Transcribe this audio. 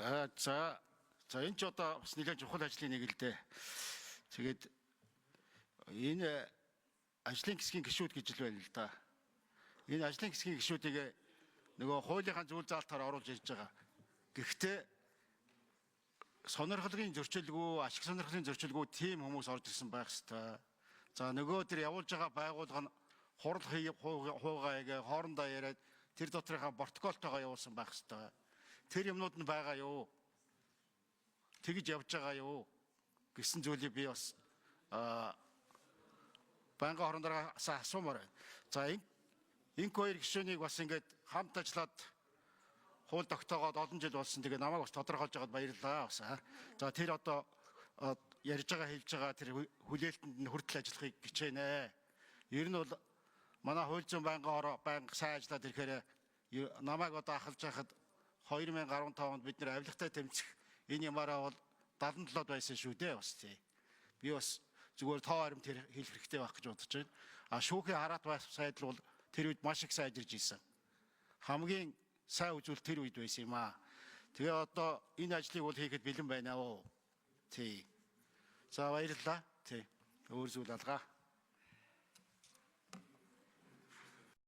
За энэ ч одоо бас нэлээд чухал ажлын нэг л дээ. Тэгээд энэ ажлын хэсгийн гишүүд гэж л байна л да. Энэ ажлын хэсгийн гишүүдийг нөгөө хуулийнхаа зүйл заалтаар оруулж ирж байгаа. Гэхдээ сонирхлын зөрчилгүй, ашиг сонирхлын зөрчилгүй тийм хүмүүс орж ирсэн байх ёстой. За нөгөө тэр явуулж байгаа байгууллага нь хурал хуугаагаа хоорондоо яриад тэр доторынхаа протоколтойгоо явуулсан байх ёстой. Тэр юмнууд нь байгаа юу? Тэгж явж байгаа юу гэсэн зүйлийг би бас банк хоорондоо асуумаар байна. За энэ хоёр гишүүнийг бас ингээд хамт ажиллаад хууль тогтоогоод олон жил болсон. Тэгээ намайг бас тодорхойлж байгаад баярлалаа бас. За тэр одоо ярьж байгаа хэлж байгаа тэр хүлээлтэнд нь хүртэл ажиллахыг хичээнэ. Ер нь бол манай хууль зүйн банк сайн ажиллаад ирэхээр намайг одоо ахалж байхад 2015 онд бид нэр авилгатай тэмцэх энэ ямаараа бол 77-д байсан шүү дээ бас тий. Би бас зүгээр тоо харимт хэлэх хэрэгтэй байх гэж бодож байна. Шүүхийн хараат сайдл бол тэр үед маш их сайн ажиллаж ирсэн. Хамгийн сайн үзүүл тэр үед байсан юм аа. Тэгээ одоо энэ ажлыг бол хийхэд бэлэн байна уу? Тий. За баярлалаа. Тий. Өөр зүйл алгаа.